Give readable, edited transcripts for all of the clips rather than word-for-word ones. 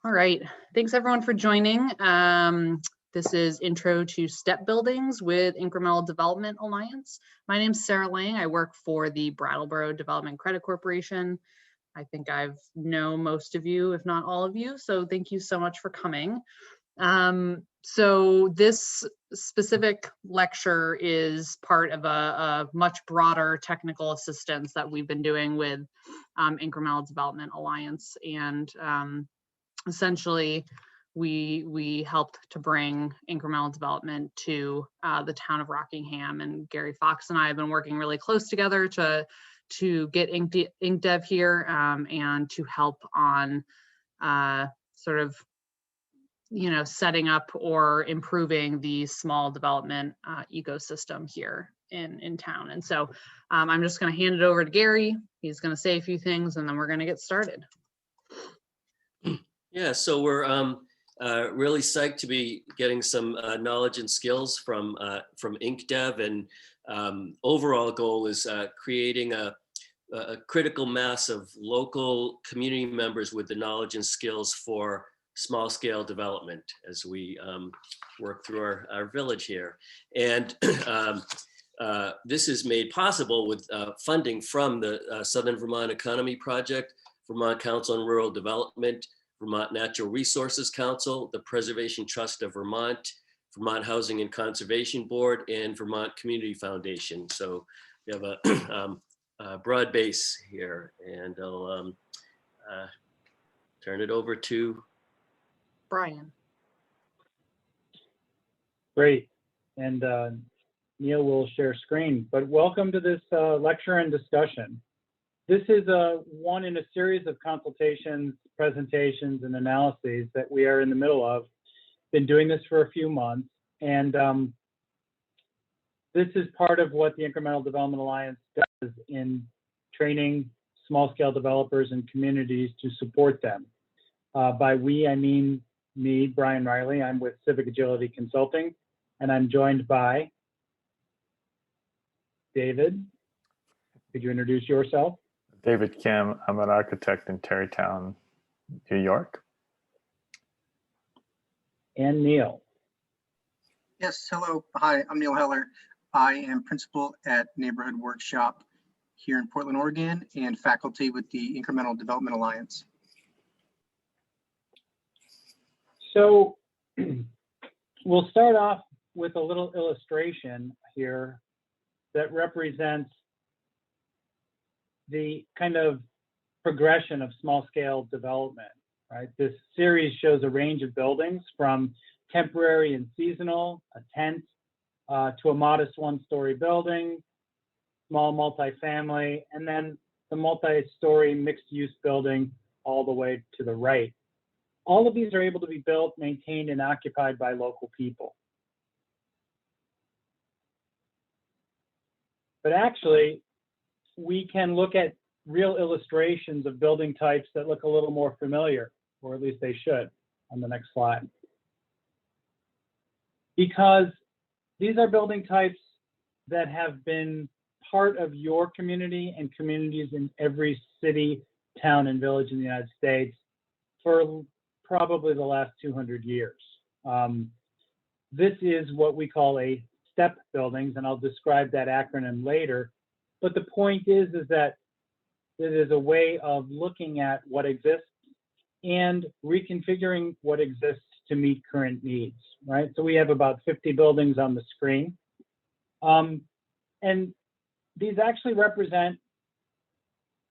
All right, thanks everyone for joining. This is Intro to Step Buildings with Incremental Development Alliance. My name is Sarah Lang. I work for the Brattleboro Development Credit Corporation. I think I've known most of you, if not all of you, so thank you so much for coming. So this specific lecture is part of a much broader technical assistance that we've been doing with Incremental Development Alliance, and essentially we helped to bring incremental development to the town of Rockingham, and Gary Fox and I have been working really close together to get IncDev here and to help on sort of setting up or improving the small development ecosystem here in town. And so I'm just going to hand it over to Gary. He's going to say a few things and then we're going to get started. Yeah, so we're really psyched to be getting some knowledge and skills from IncDev, and overall goal is creating a critical mass of local community members with the knowledge and skills for small scale development as we work through our village here. And this is made possible with funding from the Southern Vermont Economy Project, Vermont Council on Rural Development, Vermont Natural Resources Council, the Preservation Trust of Vermont, Vermont Housing and Conservation Board, and Vermont Community Foundation. So we have a broad base here, and I'll turn it over to Brian. Great, and Neil will share screen, but welcome to this lecture and discussion. This is one in a series of consultations, presentations, and analyses that we are in the middle of. Been doing this for a few months, and this is part of what the Incremental Development Alliance does in training small-scale developers and communities to support them. By we, I mean me, Brian Riley. I'm with Civic Agility Consulting, and I'm joined by David. Could you introduce yourself? David Kim. I'm an architect in Tarrytown, New York. And Neil. Yes, hello. Hi, I'm Neil Heller. I am principal at Neighborhood Workshop here in Portland, Oregon, and faculty with the Incremental Development Alliance. So we'll start off with a little illustration here that represents the kind of progression of small-scale development, right? This series shows a range of buildings from temporary and seasonal, a tent, to a modest one-story building, small multifamily, and then the multi-story mixed-use building all the way to the right. All of these are able to be built, maintained, and occupied by local people. But actually, we can look at real illustrations of building types that look a little more familiar, or at least they should, on the next slide. Because these are building types that have been part of your community and communities in every city, town, and village in the United States for probably the last 200 years. This is what we call a step buildings, and I'll describe that acronym later. But the point is that it is a way of looking at what exists and reconfiguring what exists to meet current needs, right? So we have about 50 buildings on the screen. And these actually represent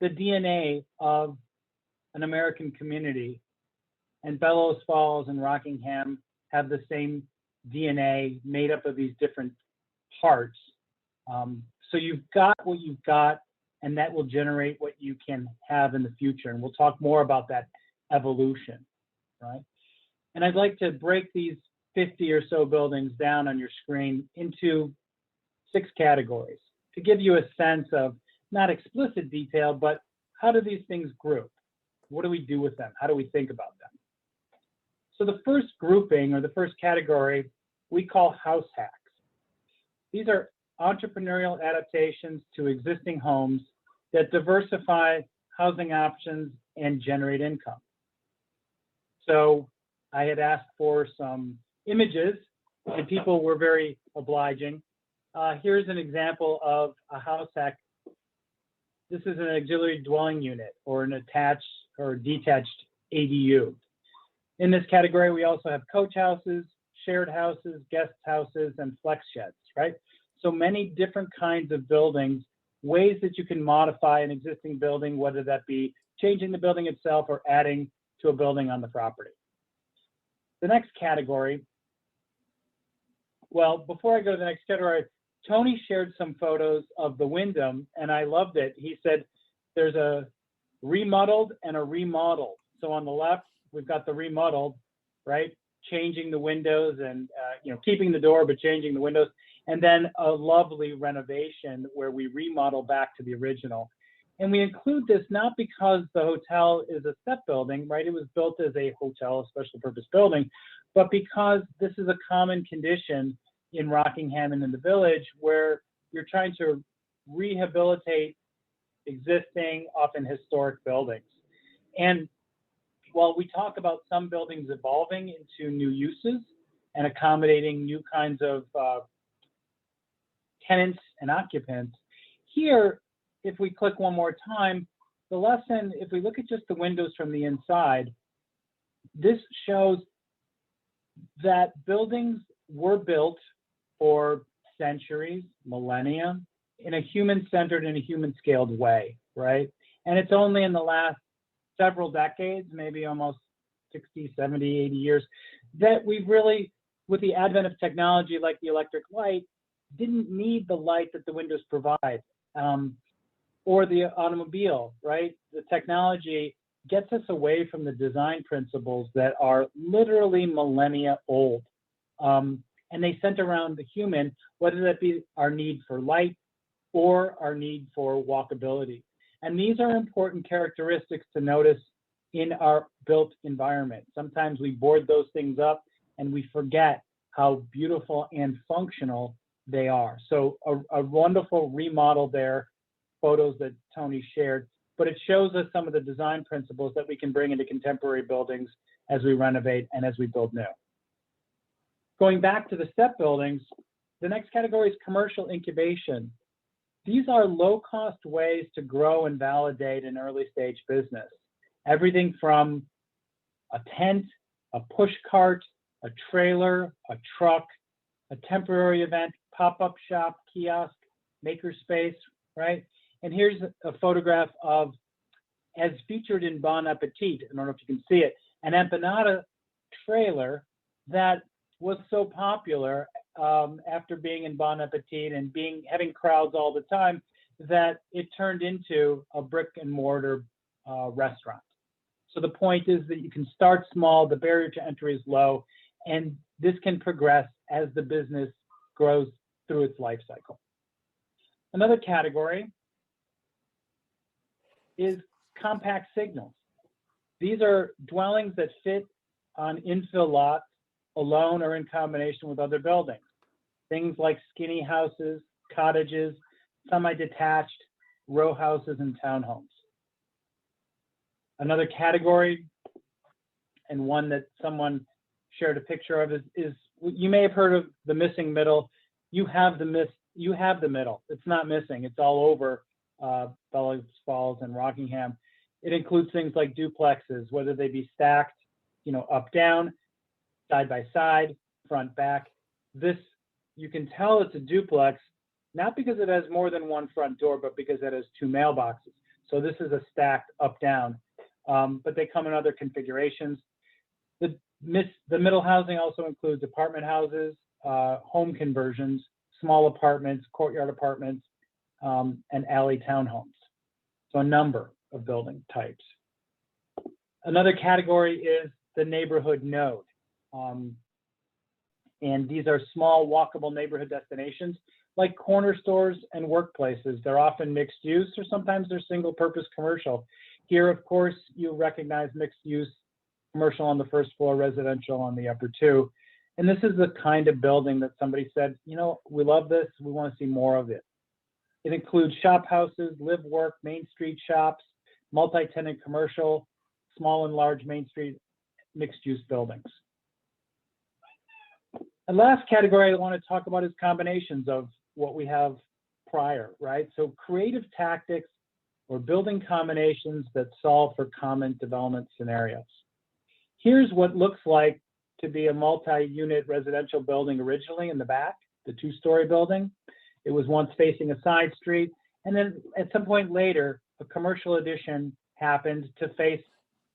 the DNA of an American community. And Bellows Falls and Rockingham have the same DNA made up of these different parts. So you've got what you've got, and that will generate what you can have in the future. And we'll talk more about that evolution, right? And I'd like to break these 50 or so buildings down on your screen into 6 categories to give you a sense of, not explicit detail, but how do these things group? What do we do with them? How do we think about them? So the first grouping, or the first category, we call house hacks. These are entrepreneurial adaptations to existing homes that diversify housing options and generate income. So I had asked for some images, and people were very obliging. Here's an example of a house hack. This is an auxiliary dwelling unit or an attached or detached ADU. In this category, we also have coach houses, shared houses, guest houses, and flex sheds, right? So many different kinds of buildings, ways that you can modify an existing building, whether that be changing the building itself or adding to a building on the property. The next category, well, before I go to the next category, Tony shared some photos of the Wyndham, and I loved it. He said there's a remodeled and a remodeled. So on the left, we've got the remodeled, right? Changing the windows and keeping the door, but changing the windows. And then a lovely renovation where we remodel back to the original. And we include this not because the hotel is a step building, right? It was built as a hotel, a special purpose building, but because this is a common condition in Rockingham and in the village where you're trying to rehabilitate existing, often historic buildings. And while we talk about some buildings evolving into new uses and accommodating new kinds of tenants and occupants, here, if we click one more time, the lesson, if we look at just the windows from the inside, this shows that buildings were built for centuries, millennia, in a human-centered and a human-scaled way, right? And it's only in the last several decades, maybe almost 60, 70, 80 years, that we've really, with the advent of technology like the electric light, didn't need the light that the windows provide, or the automobile, right? The technology gets us away from the design principles that are literally millennia old. And they center around the human, whether that be our need for light or our need for walkability. And these are important characteristics to notice in our built environment. Sometimes we board those things up and we forget how beautiful and functional they are. So a wonderful remodel there, photos that Tony shared, but it shows us some of the design principles that we can bring into contemporary buildings as we renovate and as we build new. Going back to the step buildings, the next category is commercial incubation. These are low-cost ways to grow and validate an early-stage business. Everything from a tent, a push cart, a trailer, a truck, a temporary event, pop-up shop, kiosk, makerspace, right? And here's a photograph of, as featured in Bon Appetit, I don't know if you can see it, an empanada trailer that was so popular after being in Bon Appetit and having crowds all the time that it turned into a brick and mortar restaurant. So the point is that you can start small, the barrier to entry is low, and this can progress as the business grows through its life cycle. Another category is compact signals. These are dwellings that fit on infill lots alone or in combination with other buildings. Things like skinny houses, cottages, semi-detached, row houses, and townhomes. Another category, and one that someone shared a picture of, is you may have heard of the missing middle. You have the middle. It's not missing. It's all over Bellows Falls and Rockingham. It includes things like duplexes, whether they be stacked, up, down, side by side, front, back. This, you can tell it's a duplex, not because it has more than one front door, but because it has two mailboxes. So this is a stacked up, down, but they come in other configurations. The middle housing also includes apartment houses, home conversions, small apartments, courtyard apartments, and alley townhomes. So a number of building types. Another category is the neighborhood node. And these are small walkable neighborhood destinations like corner stores and workplaces. They're often mixed use, or sometimes they're single purpose commercial. Here, of course, you recognize mixed use, commercial on the first floor, residential on the upper two. And this is the kind of building that somebody said, we love this, we want to see more of it. It includes shop houses, live, work, Main Street shops, multi-tenant commercial, small and large Main Street mixed-use buildings. And last category I want to talk about is combinations of what we have prior, right? So creative tactics or building combinations that solve for common development scenarios. Here's what looks like to be a multi-unit residential building originally in the back, the two-story building. It was once facing a side street, and then at some point later, a commercial addition happened to face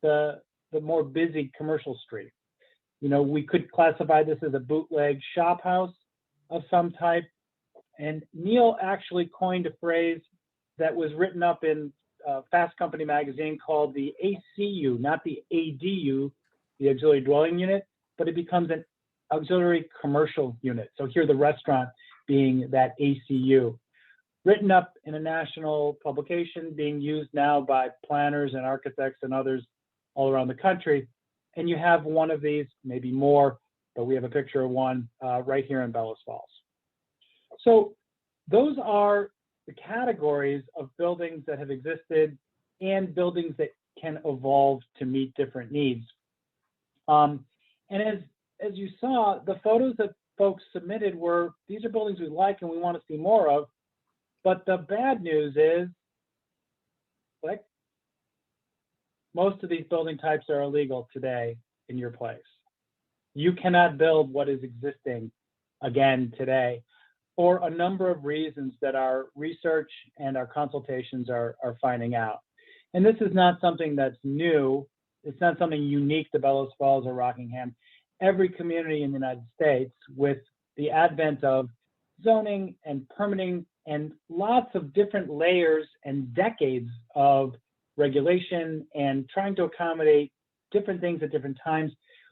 the more busy commercial street. You know, we could classify this as a bootleg shop house of some type. And Neil actually coined a phrase that was written up in Fast Company magazine called the ACU, not the ADU, the auxiliary dwelling unit, but it becomes an auxiliary commercial unit. So here the restaurant being that ACU. Written up in a national publication, being used now by planners and architects and others all around the country. And you have one of these, maybe more, but we have a picture of one right here in Bellows Falls. So those are the categories of buildings that have existed and buildings that can evolve to meet different needs. And as you saw, the photos that folks submitted were, these are buildings we like and we want to see more of. But the bad news is, like, most of these building types are illegal today in your place. You cannot build what is existing again today for a number of reasons that our research and our consultations are finding out. And this is not something that's new. It's not something unique to Bellows Falls or Rockingham. Every community in the United States, with the advent of zoning and permitting and lots of different layers and decades of regulation and trying to accommodate different things at different times,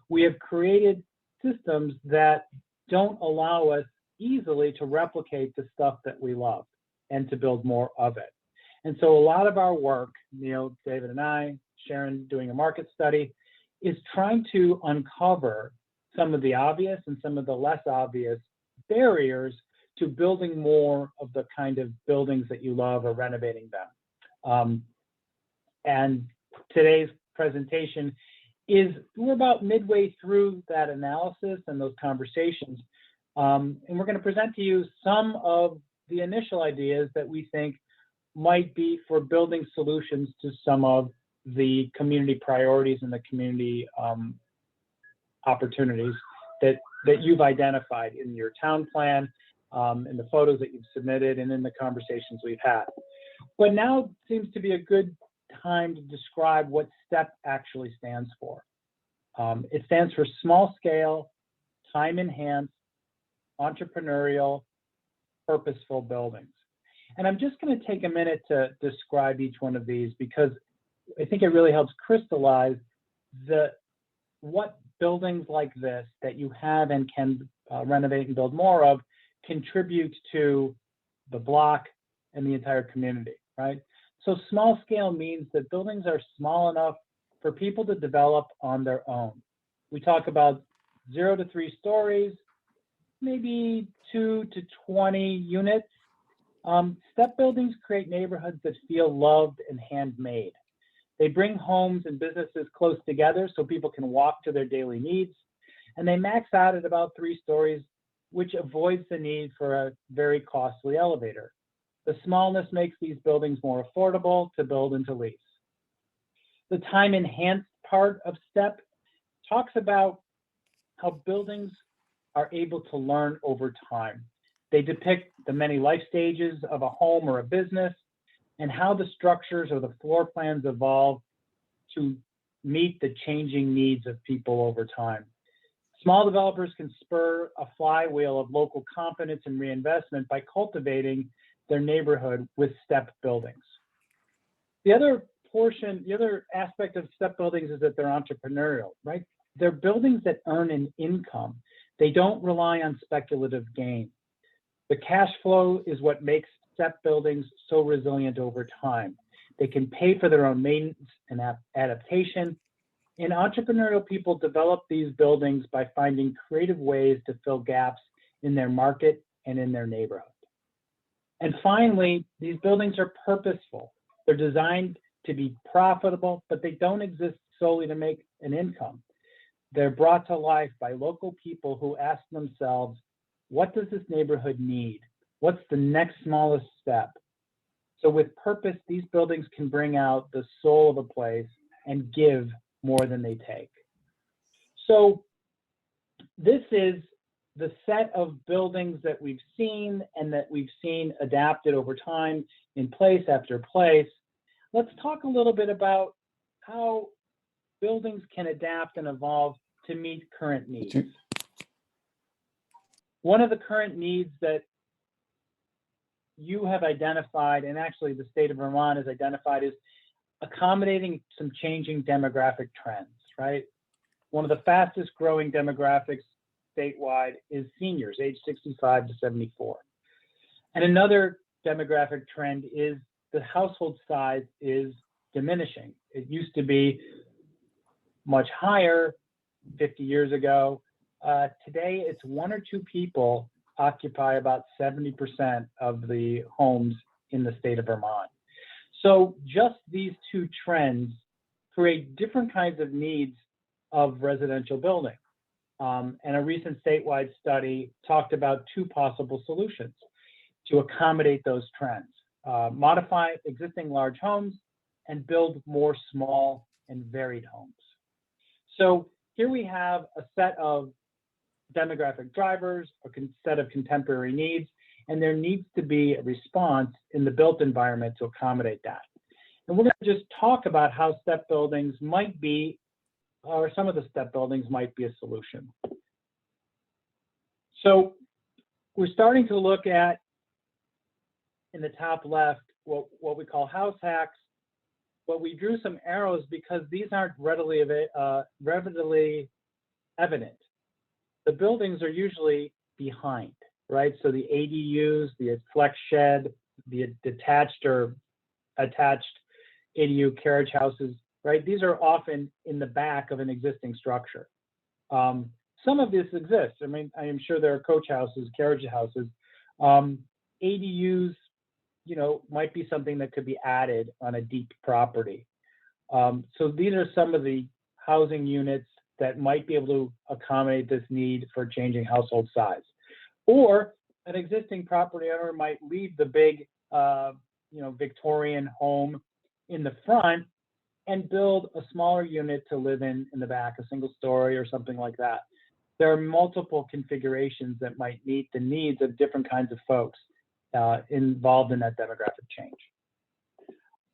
we have created systems that don't allow us easily to replicate the stuff that we love and to build more of it. And so a lot of our work, Neil, David, and I, Sharon doing a market study, is trying to uncover some of the obvious and some of the less obvious barriers to building more of the kind of buildings that you love or renovating them. And today's presentation is, we're about midway through that analysis and those conversations. And we're going to present to you some of the initial ideas that we think might be for building solutions to some of the community priorities and the community opportunities that you've identified in your town plan, in the photos that you've submitted, and in the conversations we've had. But now seems to be a good time to describe what STEP actually stands for. It stands for small scale, time enhanced, entrepreneurial, purposeful buildings. And I'm just going to take a minute to describe each one of these because I think it really helps crystallize what buildings like this that you have and can renovate and build more of contribute to the block and the entire community, right? So small scale means that buildings are small enough for people to develop on their own. We talk about 0 to 3 stories, maybe 2 to 20 units. Step buildings create neighborhoods that feel loved and handmade. They bring homes and businesses close together so people can walk to their daily needs. And they max out at about 3 stories, which avoids the need for a very costly elevator. The smallness makes these buildings more affordable to build and to lease. The time enhanced part of STEP talks about how buildings are able to learn over time. They depict the many life stages of a home or a business and how the structures or the floor plans evolve to meet the changing needs of people over time. Small developers can spur a flywheel of local confidence and reinvestment by cultivating their neighborhood with STEP buildings. The other aspect of STEP buildings is that they're entrepreneurial, right? They're buildings that earn an income. They don't rely on speculative gain. The cash flow is what makes STEP buildings so resilient over time. They can pay for their own maintenance and adaptation. And entrepreneurial people develop these buildings by finding creative ways to fill gaps in their market and in their neighborhood. And finally, these buildings are purposeful. They're designed to be profitable, but they don't exist solely to make an income. They're brought to life by local people who ask themselves, what does this neighborhood need? What's the next smallest step? So with purpose, these buildings can bring out the soul of a place and give more than they take. So this is the set of buildings that we've seen and that we've seen adapted over time in place after place. Let's talk a little bit about how buildings can adapt and evolve to meet current needs. One of the current needs that you have identified, and actually the state of Vermont has identified, is accommodating some changing demographic trends, right? One of the fastest growing demographics statewide is seniors, age 65 to 74. And another demographic trend is the household size is diminishing. It used to be much higher 50 years ago. Today, it's 1 or 2 people occupy about 70% of the homes in the state of Vermont. So just these 2 trends create different kinds of needs of residential building. And a recent statewide study talked about 2 possible solutions to accommodate those trends. Modify existing large homes and build more small and varied homes. So here we have a set of demographic drivers, a set of contemporary needs, and there needs to be a response in the built environment to accommodate that. And we're going to just talk about how step buildings might be, or some of the step buildings might be a solution. So we're starting to look at, in the top left, what we call house hacks. But we drew some arrows because these aren't readily evident. The buildings are usually behind, right? So the ADUs, the flex shed, the detached or attached ADU carriage houses, right? These are often in the back of an existing structure. Some of this exists. I mean, I am sure there are coach houses, carriage houses. ADUs, you know, might be something that could be added on a deep property. So these are some of the housing units that might be able to accommodate this need for changing household size. Or an existing property owner might leave the big, Victorian home in the front and build a smaller unit to live in the back, a single story or something like that. There are multiple configurations that might meet the needs of different kinds of folks involved in that demographic change.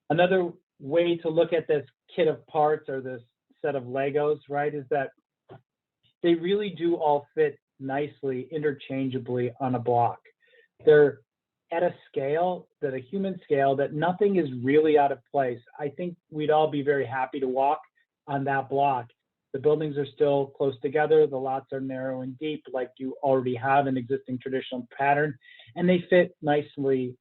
Another way to look at this kit of parts or this set of Legos, right, is that they really do all fit nicely interchangeably on a block. They're at a scale, that a human scale, that nothing is really out of place. I think we'd all be very happy to walk on that block. The buildings are still close together. The lots are narrow and deep, like you already have an existing traditional pattern, and they fit nicely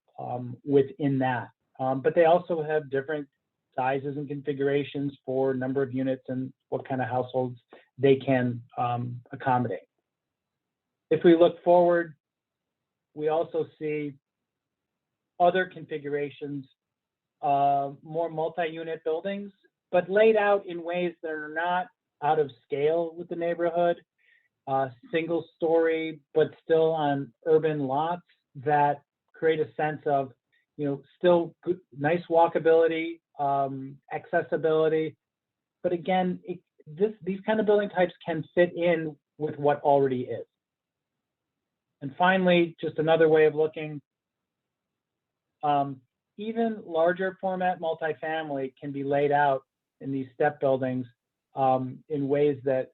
within that. But they also have different sizes and configurations for number of units and what kind of households they can accommodate. If we look forward, we also see other configurations, more multi-unit buildings, but laid out in ways that are not out of scale with the neighborhood, single story, but still on urban lots that create a sense of, still good, nice walkability, accessibility. But again, these kind of building types can fit in with what already is. And finally, just another way of looking, even larger format multifamily can be laid out in these step buildings in ways that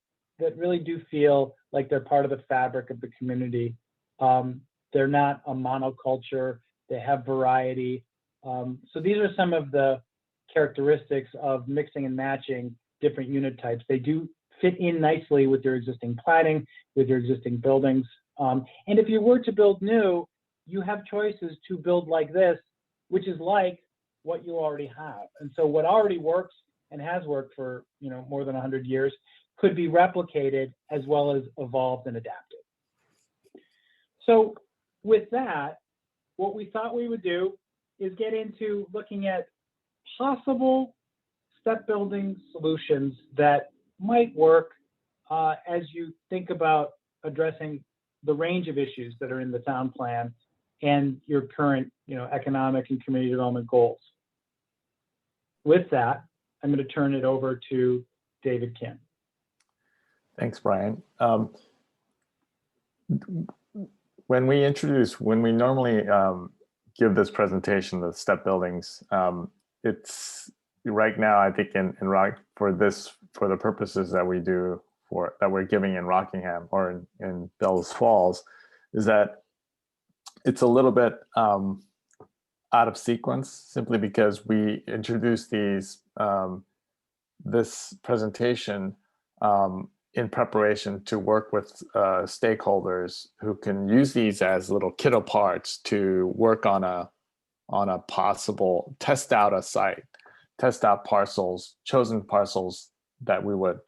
really do feel like they're part of the fabric of the community. They're not a monoculture, they have variety. So these are some of the characteristics of mixing and matching different unit types. They do fit in nicely with your existing planning, with your existing buildings. And if you were to build new, you have choices to build like this, which is like what you already have. And so what already works and has worked for more than 100 years could be replicated as well as evolved and adapted. So with that, what we thought we would do is get into looking at possible step building solutions that might work as you think about addressing the range of issues that are in the town plan and your current, economic and community development goals. With that, I'm going to turn it over to David Kim. Thanks, Brian. When we normally give this presentation, the step buildings, it's right now, I think for the purposes that we're giving in Rockingham or in Bellows Falls, is that it's a little bit out of sequence, simply because we introduced this presentation in preparation to work with stakeholders who can use these as little kiddo parts to work on a possible, test out a site, test out parcels, chosen parcels that we would,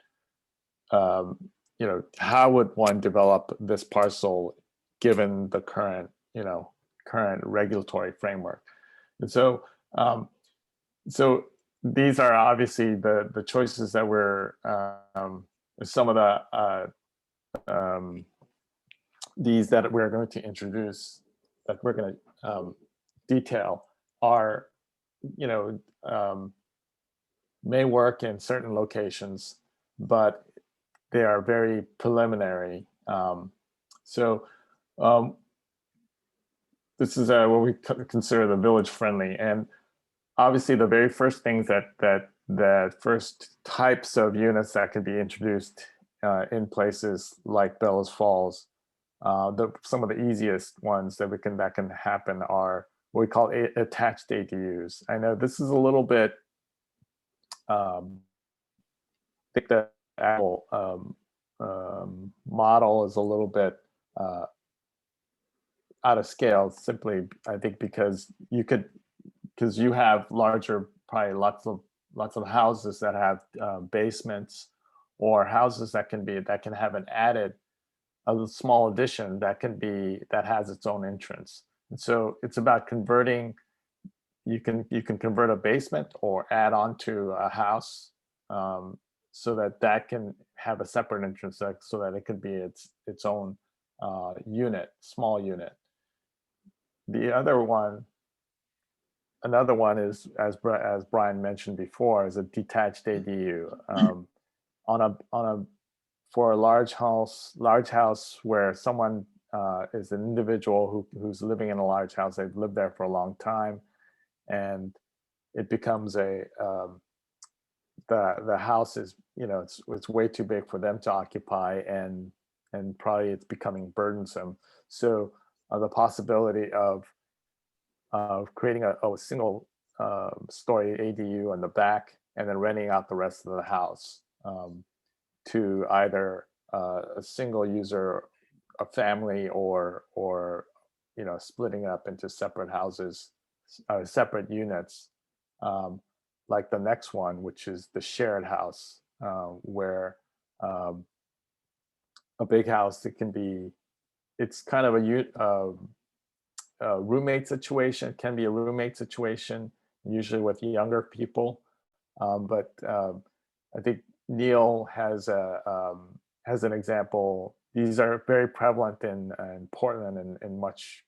how would one develop this parcel given the current regulatory framework. And so, so these are obviously the choices that we're, some of the these that we're going to introduce, that we're going to detail, are, may work in certain locations, but they are very preliminary. This is what we consider the village friendly, and obviously the very first things that first types of units that could be introduced in places like Bellows Falls, some of the easiest ones that can happen are what we call attached ADUs. I know this is a little bit, I think the Apple model is a little bit out of scale, simply I think because you have larger, probably lots of houses that have basements, or houses that can have an added, a small addition that has its own entrance. And so it's about converting. You can convert a basement or add on to a house, so that can have a separate entrance, so that it could be its own unit, small unit. Another one is, as Brian mentioned before, is a detached ADU. For a large house where someone is an individual who's living in a large house, they've lived there for a long time, and it becomes the house is, it's way too big for them to occupy, and probably it's becoming burdensome. So the possibility of creating a single story ADU on the back, and then renting out the rest of the house to either a single user, a family, or splitting up into separate houses, separate units, like the next one, which is the shared house, where a big house, it's kind of a roommate situation. It can be a roommate situation, usually with younger people. But I think Neil has an example. These are very prevalent in Portland and much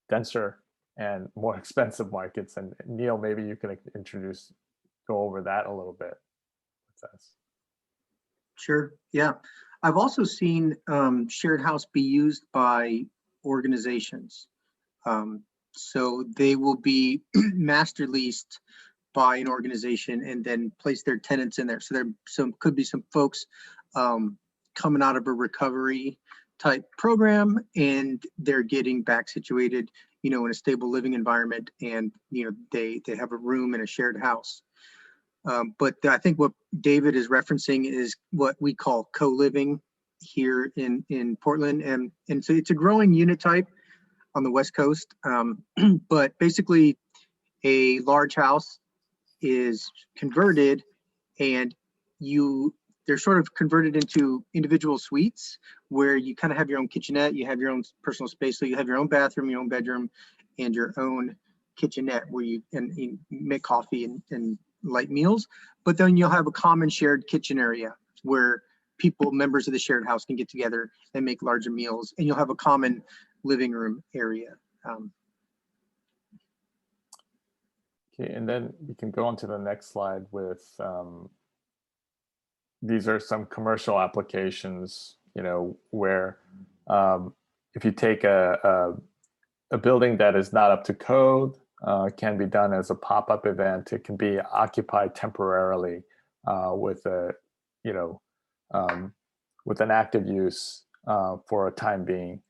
denser and more expensive markets. And Neil, maybe you can go over that a little bit with us. Sure. Yeah. I've also seen shared house be used by organizations. So they will be master leased by an organization and then place their tenants in there. So there could be some folks coming out of a recovery type program, and they're getting back situated, in a stable living environment, and they have a room in a shared house. But I think what David is referencing is what we call co-living here in Portland, and so it's a growing unit type on the West Coast. But basically, a large house is converted, and they're sort of converted into individual suites where you kind of have your own kitchenette, you have your own personal space, so you have your own bathroom, your own bedroom, and your own kitchenette where you make coffee and light meals, but then you'll have a common shared kitchen area where members of the shared house can get together and make larger meals, and you'll have a common living room area. Okay, and then we can go on to the next slide with, these are some commercial applications, where if you take a building that is not up to code, can be done as a pop-up event. It can be occupied temporarily with with an active use for a time being.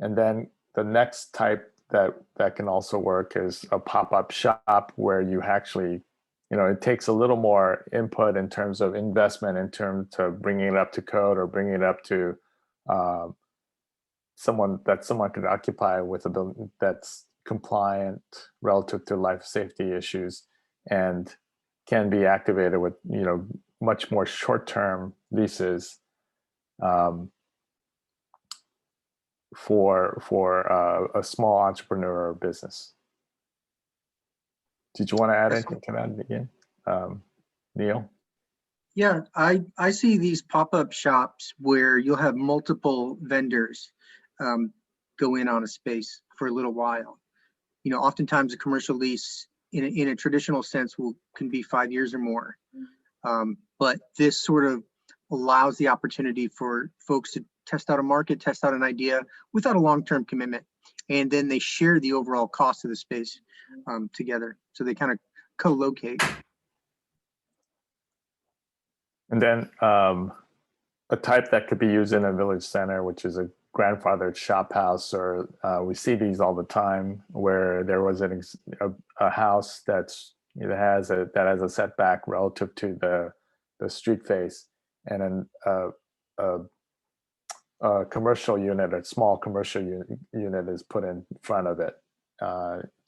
And then the next type that can also work is a pop-up shop, where you actually, it takes a little more input in terms of investment, in terms of bringing it up to code or bringing it up to someone could occupy with a building that's compliant relative to life safety issues, and can be activated with much more short-term leases for a small entrepreneur or business. Did you want to add anything to that again, Neil? Yeah, I see these pop-up shops where you'll have multiple vendors go in on a space for a little while. Oftentimes a commercial lease in a traditional sense can be 5 years or more. But this sort of allows the opportunity for folks to test out a market, test out an idea without a long-term commitment. And then they share the overall cost of the space together. So they kind of co-locate. And then a type that could be used in a village center, which is a grandfathered shop house, or we see these all the time, where there was a house that has a setback relative to the street face, and then a commercial unit, a small commercial unit is put in front of it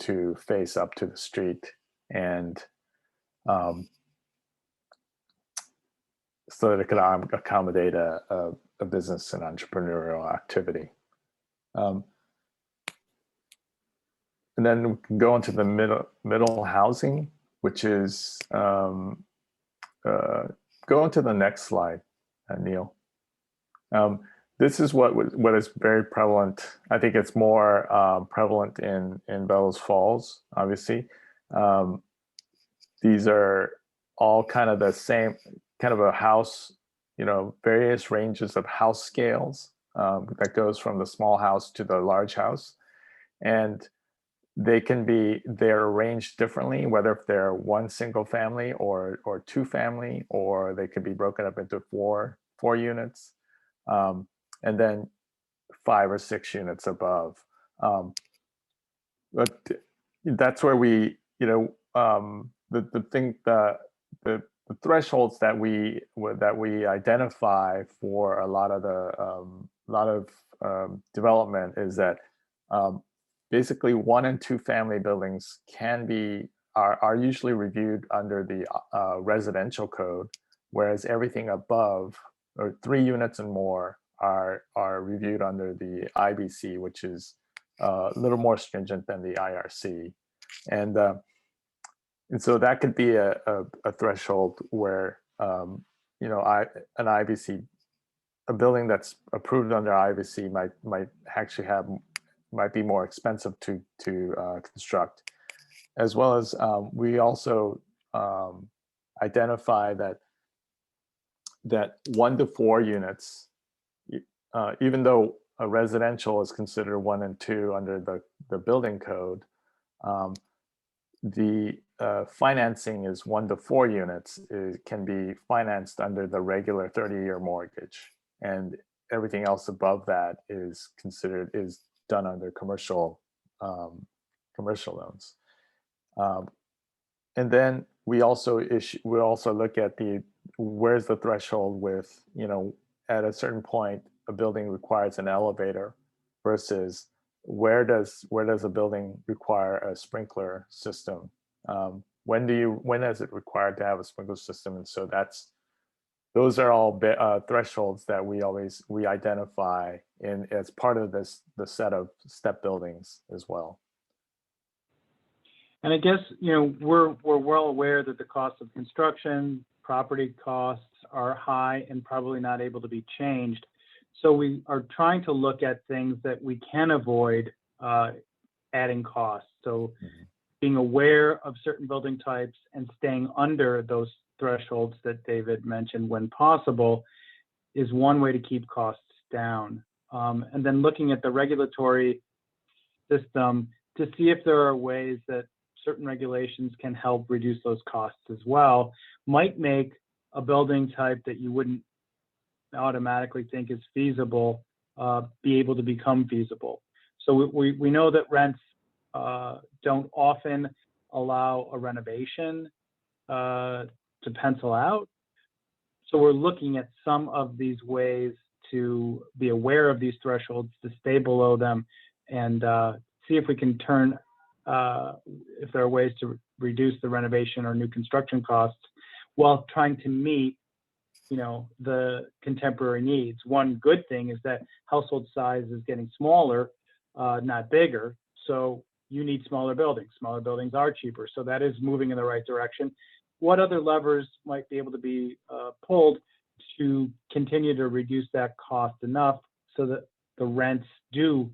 to face up to the street, and so that it could accommodate a business and entrepreneurial activity. And then we can go into the middle housing, which is, go into the next slide, Neil. This is what is very prevalent. I think it's more prevalent in Bellows Falls, obviously. These are all kind of the same, kind of a house, various ranges of house scales that goes from the small house to the large house. And they're arranged differently, whether if they're one single family or two family, or they could be broken up into four units, and then 5 or 6 units above. But that's where we, the thresholds that we identify for a lot of development is that basically 1 and 2 family buildings are usually reviewed under the residential code, whereas everything above, or 3 units and more, are reviewed under the IBC, which is a little more stringent than the IRC, and so that could be a threshold where an IBC, a building that's approved under IBC might actually might be more expensive to construct, as well as we also identify that 1 to 4 units, even though a residential is considered 1 and 2 under the building code, the financing is 1 to 4 units. It can be financed under the regular 30-year mortgage, and everything else above that is done under commercial loans. And then we also look at where's the threshold with, at a certain point a building requires an elevator versus where does a building require a sprinkler system? When is it required to have a sprinkler system? And so those are all thresholds that we identify as part of the set of step buildings as well. And I guess, we're well aware that the cost of construction, property costs are high and probably not able to be changed. So we are trying to look at things that we can avoid adding costs. So being aware of certain building types and staying under those thresholds that David mentioned when possible is one way to keep costs down. And then looking at the regulatory system to see if there are ways that certain regulations can help reduce those costs as well, might make a building type that you wouldn't automatically think is feasible be able to become feasible. So we know that rents don't often allow a renovation to pencil out. So we're looking at some of these ways to be aware of these thresholds, to stay below them, and see if we can turn, if there are ways to reduce the renovation or new construction costs while trying to meet, the contemporary needs. One good thing is that household size is getting smaller, not bigger. So you need smaller buildings. Smaller buildings are cheaper. So that is moving in the right direction. What other levers might be able to be pulled to continue to reduce that cost enough so that the rents do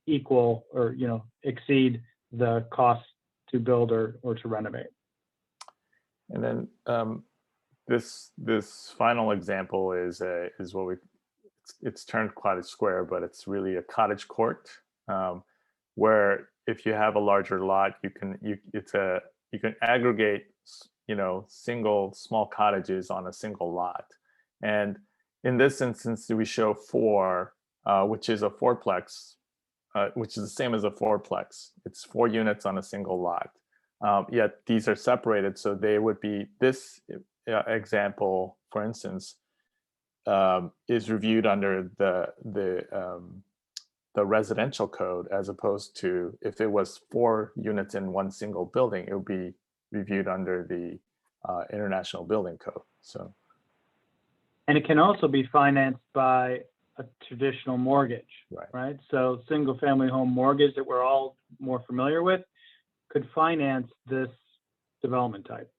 equal or exceed the cost to build or to renovate? And then this final example is what it's termed cottage square, but it's really a cottage court, where if you have a larger lot, you can aggregate single small cottages on a single lot. And in this instance, we show 4, which is a fourplex, which is the same as a fourplex. It's 4 units on a single lot. Yet these are separated, so they would be this example, for instance, is reviewed under the residential code, as opposed to if it was 4 units in one single building, it would be reviewed under the International Building Code. So, and it can also be financed by a traditional mortgage, right? So single family home mortgage that we're all more familiar with could finance this development type.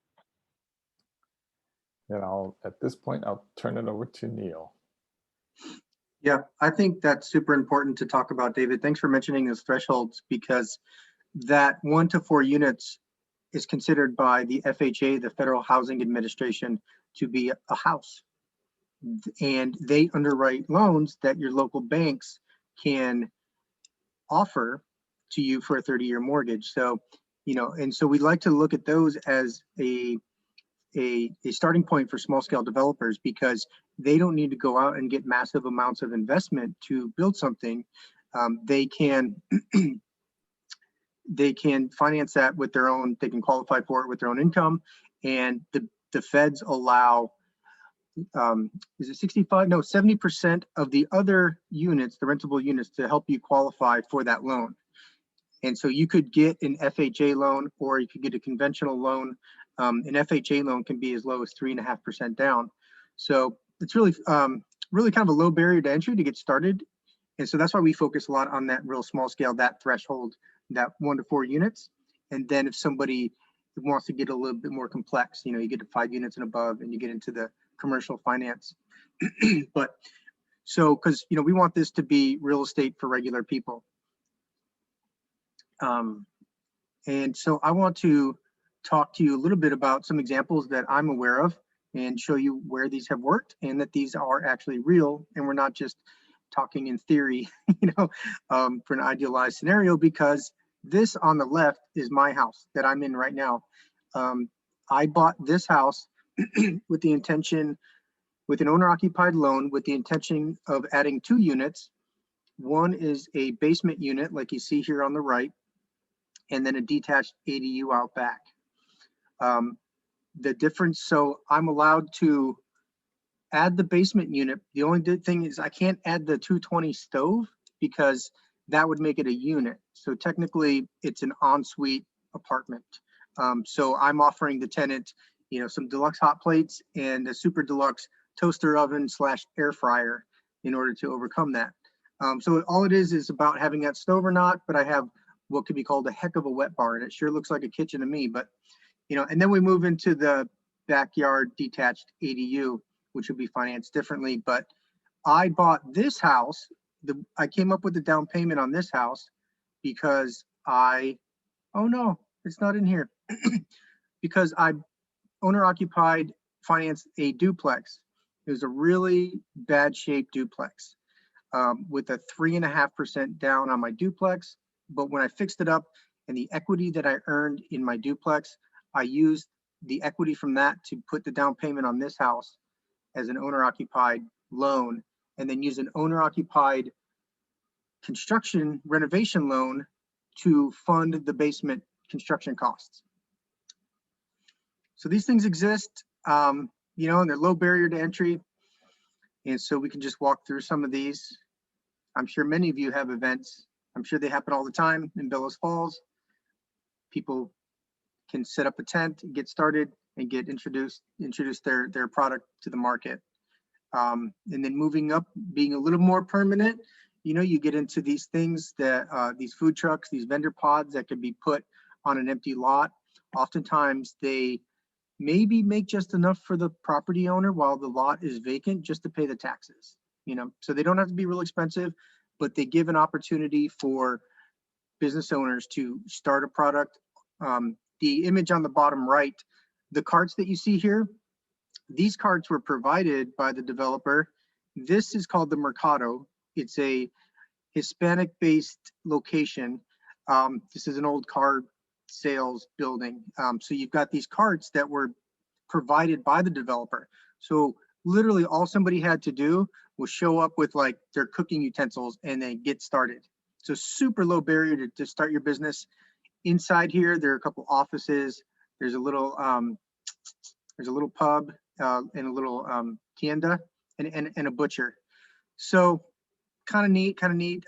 And at this point, I'll turn it over to Neil. Yeah, I think that's super important to talk about, David. Thanks for mentioning those thresholds, because that 1 to 4 units is considered by the FHA, the Federal Housing Administration, to be a house. And they underwrite loans that your local banks can offer to you for a 30-year mortgage. So, and so we'd like to look at those as a starting point for small scale developers, because they don't need to go out and get massive amounts of investment to build something. They can finance that with their own, they can qualify for it with their own income. And the feds allow, is it 65? No, 70% of the other units, the rentable units, to help you qualify for that loan. And so you could get an FHA loan, or you could get a conventional loan. An FHA loan can be as low as 3.5% down. So it's really, really kind of a low barrier to entry to get started. And so that's why we focus a lot on that real small scale, that threshold, that 1 to 4 units. And then if somebody wants to get a little bit more complex, you get to 5 units and above, and you get into the commercial finance. But so, because, we want this to be real estate for regular people. And so I want to talk to you a little bit about some examples that I'm aware of and show you where these have worked and that these are actually real, and we're not just talking in theory, for an idealized scenario, because this on the left is my house that I'm in right now. I bought this house with the intention, with an owner-occupied loan, with the intention of adding 2 units. One is a basement unit, like you see here on the right, and then a detached ADU out back. The difference, so I'm allowed to add the basement unit. The only good thing is I can't add the 220 stove, because that would make it a unit. So technically it's an ensuite apartment. So I'm offering the tenant, some deluxe hot plates and a super deluxe toaster oven / air fryer in order to overcome that. So all it is about having that stove or not, but I have what could be called a heck of a wet bar, and it sure looks like a kitchen to me. But and then we move into the backyard detached ADU, which would be financed differently. But I bought this house. I came up with the down payment on this house because oh no, it's not in here. Because I owner occupied financed a duplex. It was a really bad shaped duplex with a 3.5% down on my duplex. But when I fixed it up and the equity that I earned in my duplex, I used the equity from that to put the down payment on this house as an owner occupied loan, and then use an owner occupied construction renovation loan to fund the basement construction costs. So these things exist, and they're low barrier to entry. And so we can just walk through some of these. I'm sure many of you have events. I'm sure they happen all the time in Bellows Falls. People can set up a tent, get started, and get introduce their product to the market. And then moving up, being a little more permanent, you get into these things that these food trucks, these vendor pods that could be put on an empty lot. Oftentimes they maybe make just enough for the property owner while the lot is vacant just to pay the taxes, so they don't have to be real expensive, but they give an opportunity for business owners to start a product. The image on the bottom right, the carts that you see here, these carts were provided by the developer. This is called the Mercado. It's a Hispanic-based location. This is an old car sales building. So you've got these carts that were provided by the developer. So literally all somebody had to do was show up with like their cooking utensils and then get started. So super low barrier to start your business. Inside here, there are a couple offices. There's a little pub and a little tienda and a butcher. So kind of neat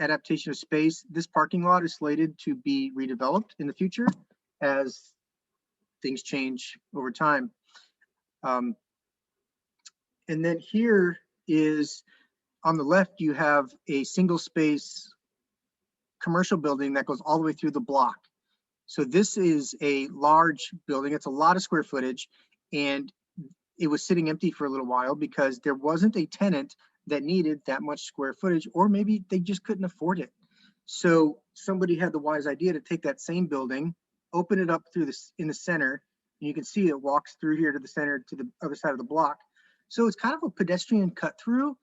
adaptation of space. This parking lot is slated to be redeveloped in the future as things change over time. And then here is, on the left, you have a single space commercial building that goes all the way through the block. So this is a large building. It's a lot of square footage, and it was sitting empty for a little while because there wasn't a tenant that needed that much square footage, or maybe they just couldn't afford it. So somebody had the wise idea to take that same building, open it up through this in the center, and you can see it walks through here to the center to the other side of the block. So it's kind of a pedestrian cut through,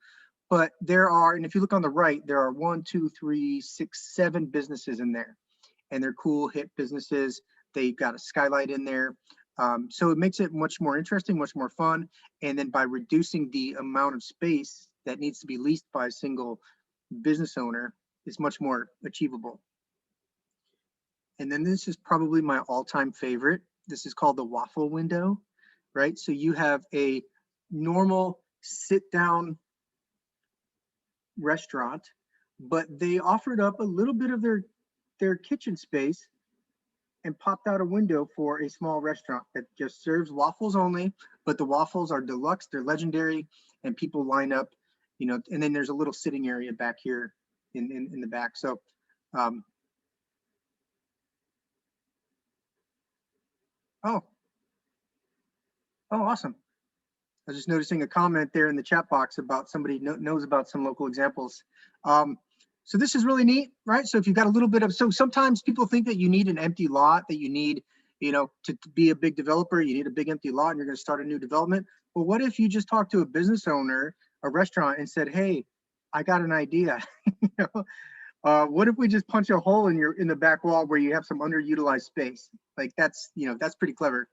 but there are, and if you look on the right, there are 1, 2, 3, 6, 7 businesses in there, and they're cool, hip businesses. They've got a skylight in there. So it makes it much more interesting, much more fun. And then by reducing the amount of space that needs to be leased by a single business owner, it's much more achievable. And then this is probably my all-time favorite. This is called the waffle window, right? So you have a normal sit-down restaurant, but they offered up a little bit of their kitchen space and popped out a window for a small restaurant that just serves waffles only, but the waffles are deluxe, they're legendary, and people line up, and then there's a little sitting area back here in the back. So oh, awesome. I was just noticing a comment there in the chat box about somebody knows about some local examples. So this is really neat, right? So if you've got a little bit of, so sometimes people think that you need an empty lot, that you need, to be a big developer, you need a big empty lot and you're going to start a new development. Well, what if you just talk to a business owner, a restaurant, and said, hey, I got an idea. What if we just punch a hole in the back wall where you have some underutilized space? Like that's pretty clever.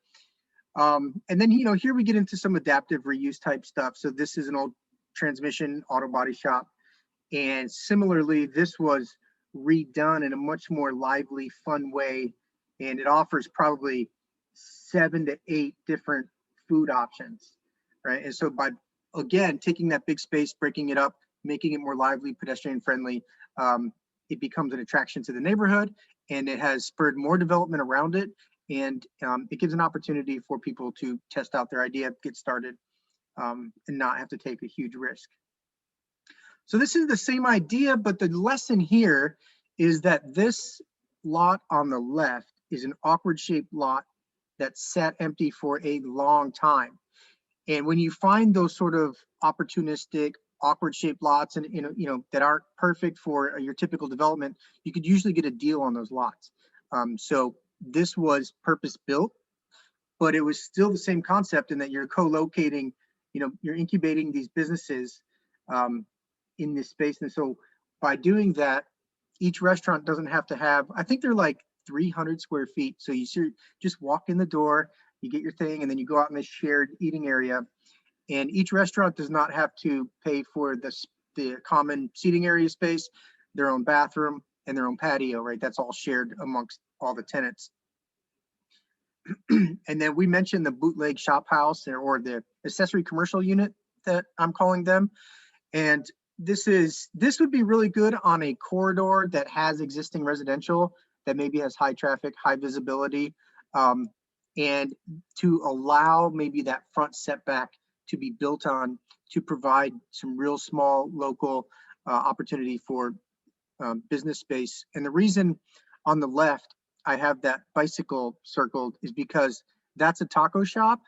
And then, here we get into some adaptive reuse type stuff. So this is an old transmission auto body shop. And similarly, this was redone in a much more lively, fun way. And it offers probably 7 to 8 different food options, right? And so by, again, taking that big space, breaking it up, making it more lively, pedestrian friendly, it becomes an attraction to the neighborhood, and it has spurred more development around it. And it gives an opportunity for people to test out their idea, get started, and not have to take a huge risk. So this is the same idea, but the lesson here is that this lot on the left is an awkward shaped lot that sat empty for a long time. And when you find those sort of opportunistic, awkward shaped lots and that aren't perfect for your typical development, you could usually get a deal on those lots. So this was purpose built, but it was still the same concept in that you're co-locating, you're incubating these businesses in this space. And so by doing that, each restaurant doesn't have to have, I think they're like 300 square feet. So you just walk in the door, you get your thing, and then you go out in this shared eating area. And each restaurant does not have to pay for the common seating area space, their own bathroom, and their own patio, right? That's all shared amongst all the tenants. And then we mentioned the bootleg shop house or the accessory commercial unit that I'm calling them. And this would be really good on a corridor that has existing residential that maybe has high traffic, high visibility, and to allow maybe that front setback to be built on to provide some real small local opportunity for business space. And the reason on the left I have that bicycle circled is because that's a taco shop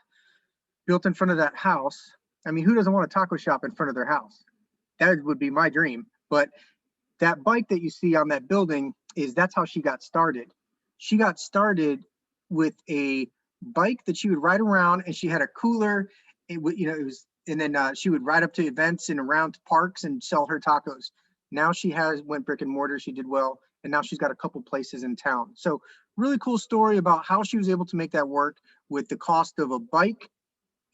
built in front of that house. I mean, who doesn't want a taco shop in front of their house? That would be my dream. But that bike that you see on that building that's how she got started. She got started with a bike that she would ride around, and she had a cooler. And then she would ride up to events and around to parks and sell her tacos. Now she went brick and mortar. She did well. And now she's got a couple places in town. So really cool story about how she was able to make that work with the cost of a bike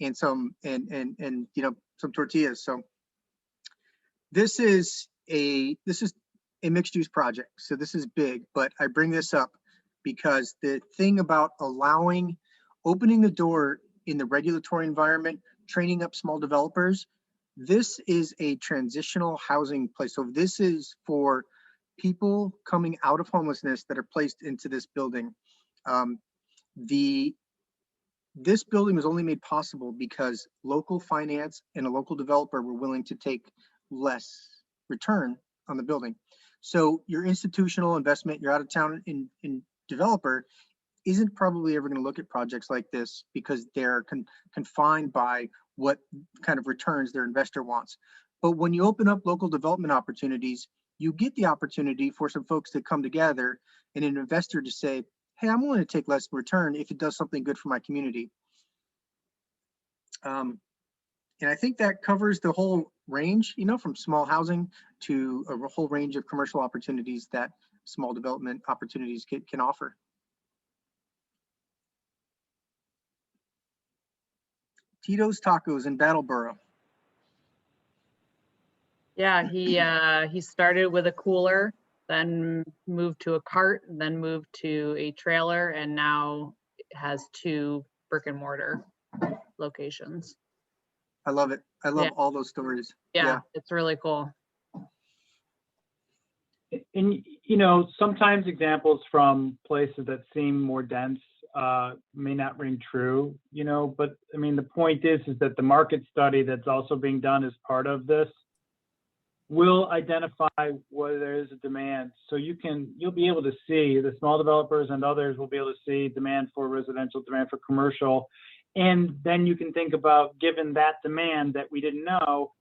and some tortillas. So this is a mixed use project. So this is big, but I bring this up because the thing about opening the door in the regulatory environment, training up small developers, this is a transitional housing place. So this is for people coming out of homelessness that are placed into this building. This building was only made possible because local finance and a local developer were willing to take less return on the building. So your institutional investment, your out of town in developer isn't probably ever going to look at projects like this because they're confined by what kind of returns their investor wants. But when you open up local development opportunities, you get the opportunity for some folks to come together and an investor to say, hey, I'm willing to take less return if it does something good for my community. And I think that covers the whole range, from small housing to a whole range of commercial opportunities that small development opportunities can offer. Tito's Tacos in Battleboro. Yeah, he started with a cooler, then moved to a cart, then moved to a trailer, and now has 2 brick and mortar locations. I love it. I love all those stories. Yeah, it's really cool. And sometimes examples from places that seem more dense may not ring true, but I mean, the point is that the market study that's also being done as part of this will identify where there is a demand. So you'll be able to see, the small developers and others will be able to see demand for residential, demand for commercial. And then you can think about, given that demand that we didn't know,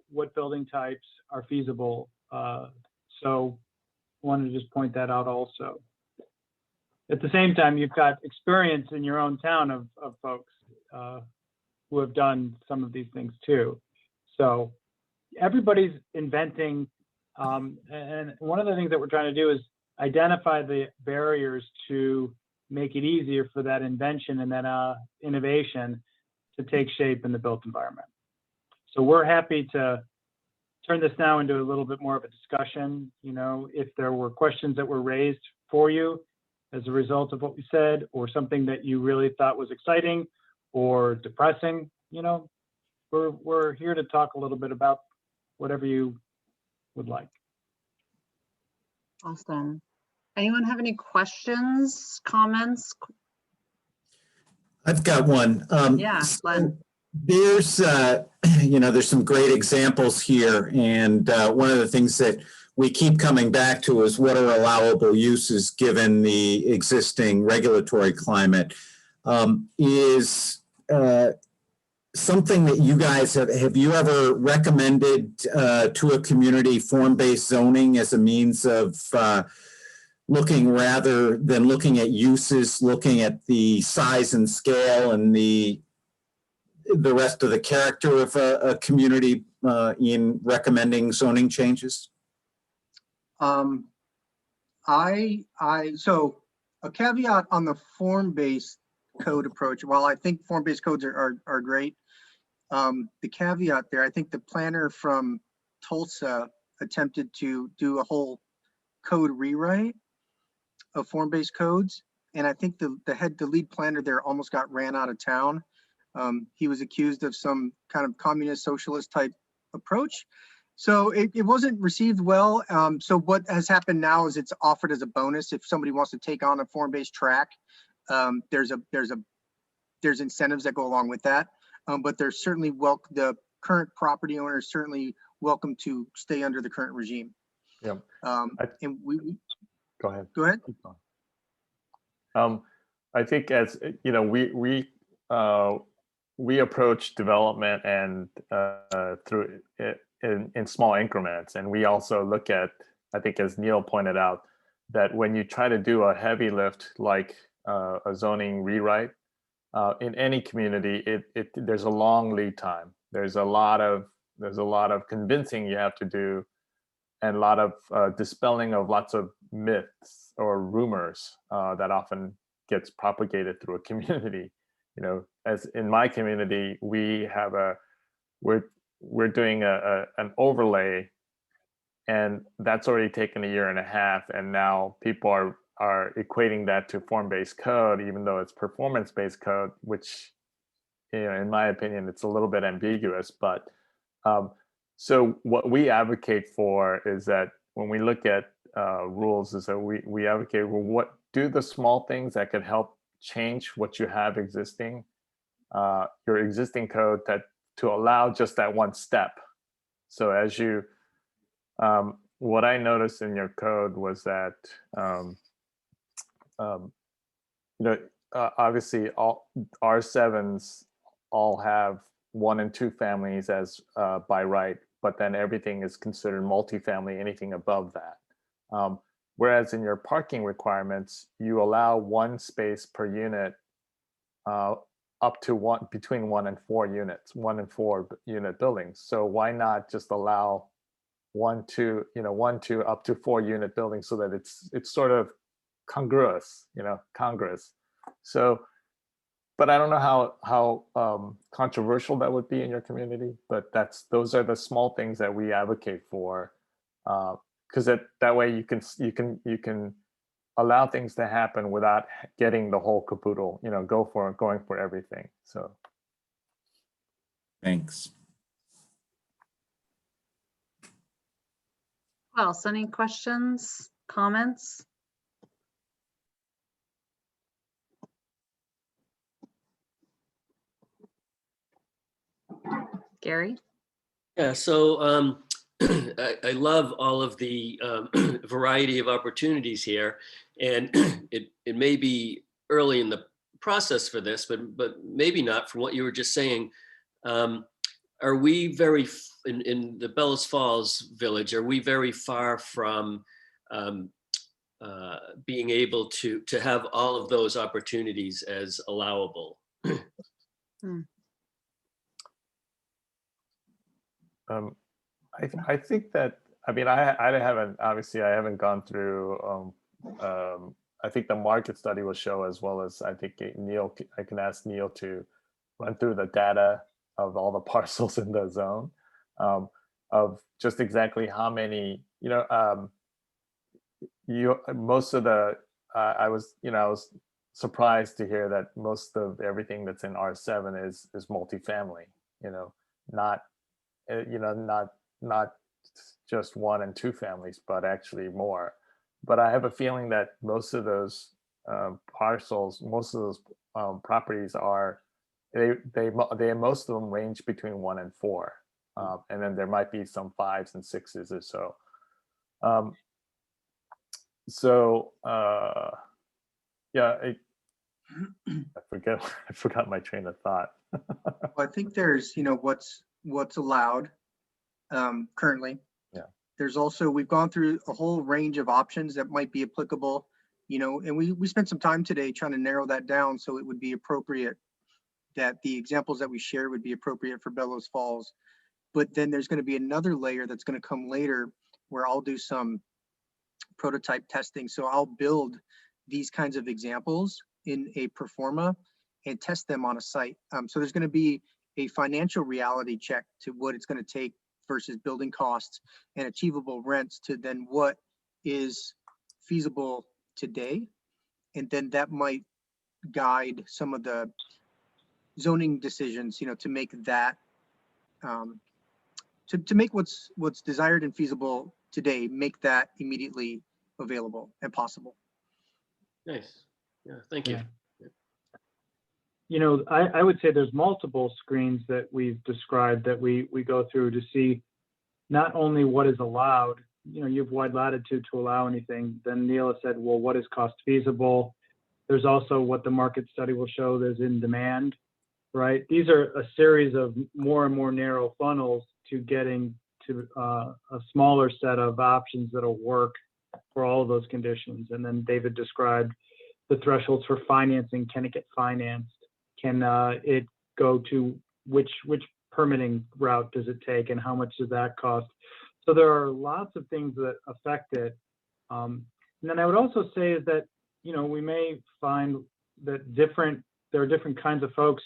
what building types are feasible. So I wanted to just point that out also. At the same time, you've got experience in your own town of folks who have done some of these things too. So everybody's inventing, and one of the things that we're trying to do is identify the barriers to make it easier for that invention and that innovation to take shape in the built environment. So we're happy to turn this now into a little bit more of a discussion. If there were questions that were raised for you as a result of what we said, or something that you really thought was exciting or depressing, we're here to talk a little bit about whatever you would like. Awesome. Anyone have any questions, comments? I've got one. Yeah, Glenn. There's, there's some great examples here. And one of the things that we keep coming back to is what are allowable uses given the existing regulatory climate. Is something that you guys have you ever recommended to a community form-based zoning as a means of looking, rather than looking at uses, looking at the size and scale and the rest of the character of a community in recommending zoning changes? So a caveat on the form-based code approach, while I think form-based codes are great, the caveat there, I think the planner from Tulsa attempted to do a whole code rewrite of form-based codes. And I think the lead planner there almost got ran out of town. He was accused of some kind of communist socialist type approach. So it wasn't received well. So what has happened now is it's offered as a bonus. If somebody wants to take on a form-based track, there's incentives that go along with that. But there's certainly the current property owner is certainly welcome to stay under the current regime. Yeah. And we Go ahead. go ahead. I think, as you know, we approach development and through it in small increments, and we also look at, I think, as Neil pointed out, that when you try to do a heavy lift like a zoning rewrite in any community, there's a long lead time. There's a lot of convincing you have to do, and a lot of dispelling of lots of myths or rumors that often gets propagated through a community. You know, as in my community, we're doing an overlay, and that's already taken 1.5 years, and now people are equating that to form-based code, even though it's performance-based code, which, you know, in my opinion, it's a little bit ambiguous. But so what we advocate for is that when we look at rules, is that we advocate, well, what do the small things that could help change what you have existing, your existing code, that to allow just that one step. So as you, what I noticed in your code was that, obviously all R7s all have 1 and 2 families as by right, but then everything is considered multifamily, anything above that. Whereas in your parking requirements, you allow 1 space per unit up to between 1 and 4 units, 1 and 4 unit buildings. So why not just allow 1 to up to 4 unit buildings, so that it's sort of congruous, congruous. So, but I don't know how controversial that would be in your community, but those are the small things that we advocate for, because that way you can allow things to happen without getting the whole caboodle, going for everything. So Thanks. Who else? Any questions, comments? Gary? Yeah, so I love all of the variety of opportunities here, and it may be early in the process for this, but maybe not. From what you were just saying, are we in the Bellows Falls village? Are we very far from being able to have all of those opportunities as allowable? I think that, I mean, I haven't gone through, I think the market study will show, as well as I think Neil, I can ask Neil to run through the data of all the parcels in the zone, of just exactly how many, most of the, I was surprised to hear that most of everything that's in R7 is multifamily, not just 1 and 2 families, but actually more. But I have a feeling that most of those parcels, most of those properties are, most of them range between 1 and 4, and then there might be some 5s and 6s or so. So yeah, I forgot my train of thought. Well, I think there's, what's allowed currently. Yeah. There's also, we've gone through a whole range of options that might be applicable, and we spent some time today trying to narrow that down so it would be appropriate, that the examples that we share would be appropriate for Bellows Falls. But then there's going to be another layer that's going to come later where I'll do some prototype testing. So I'll build these kinds of examples in a performa and test them on a site. So there's going to be a financial reality check to what it's going to take versus building costs and achievable rents to then what is feasible today. And then that might guide some of the zoning decisions, to make that, to make what's desired and feasible today, make that immediately available and possible. Nice. Yeah, thank you. Yeah. I would say there's multiple screens that we've described that we go through to see not only what is allowed, you have wide latitude to allow anything. Then Neil has said, well, what is cost feasible? There's also what the market study will show there's in demand, right? These are a series of more and more narrow funnels to getting to a smaller set of options that'll work for all of those conditions. And then David described the thresholds for financing. Can it get financed? Can it go to which permitting route does it take, and how much does that cost? So there are lots of things that affect it. And then I would also say is that, we may find that there are different kinds of folks.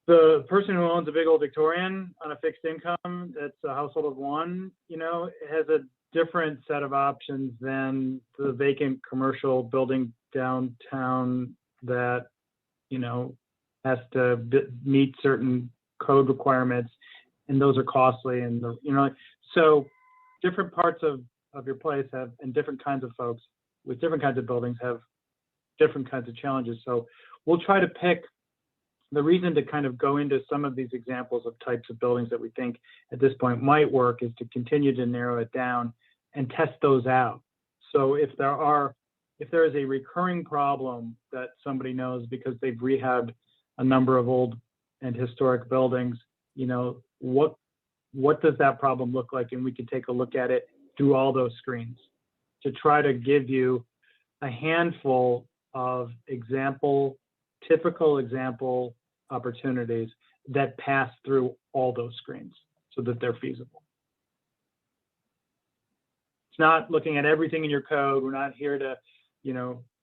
The person who owns a big old Victorian on a fixed income, that's a household of one, has a different set of options than the vacant commercial building downtown that, has to meet certain code requirements, and those are costly. And, so different parts of your place have, and different kinds of folks with different kinds of buildings have different kinds of challenges. So we'll try to pick the reason to kind of go into some of these examples of types of buildings that we think at this point might work is to continue to narrow it down and test those out. So if there is a recurring problem that somebody knows because they've rehabbed a number of old and historic buildings, what does that problem look like? And we can take a look at it through all those screens to try to give you a handful of typical example opportunities that pass through all those screens so that they're feasible. It's not looking at everything in your code. We're not here to,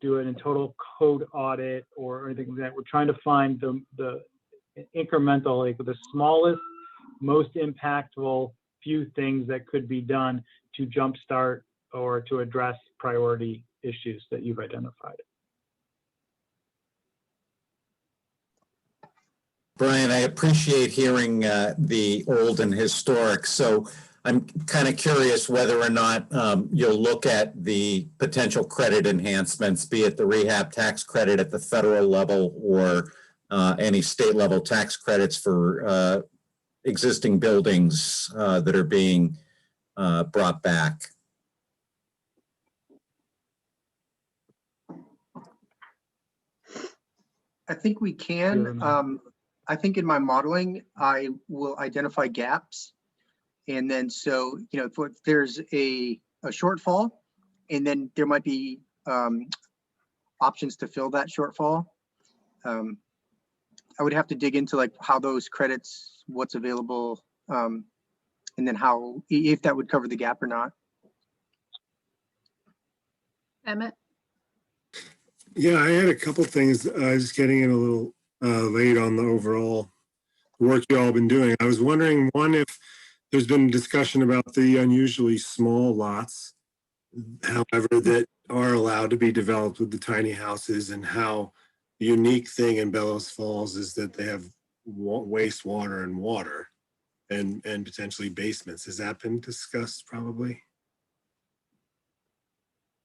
do it in total code audit or anything like that. We're trying to find the incremental, like the smallest, most impactful few things that could be done to jumpstart or to address priority issues that you've identified. Brian, I appreciate hearing the old and historic. So I'm kind of curious whether or not you'll look at the potential credit enhancements, be it the rehab tax credit at the federal level or any state level tax credits for existing buildings that are being brought back. I think we can. I think in my modeling, I will identify gaps. And then so, if there's a shortfall, and then there might be options to fill that shortfall. I would have to dig into like how those credits, what's available, and then how, if that would cover the gap or not. Emmett? Yeah, I had a couple things. I was getting in a little late on the overall work you all been doing. I was wondering, one, if there's been discussion about the unusually small lots, however, that are allowed to be developed with the tiny houses, and how the unique thing in Bellows Falls is that they have wastewater and water and potentially basements. Has that been discussed probably?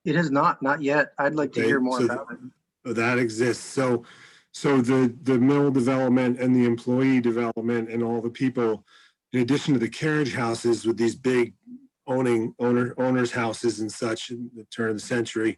It has not yet. I'd like to hear more about it. That exists. So the mill development and the employee development and all the people, in addition to the carriage houses with these big owners' houses and such in the turn of the century,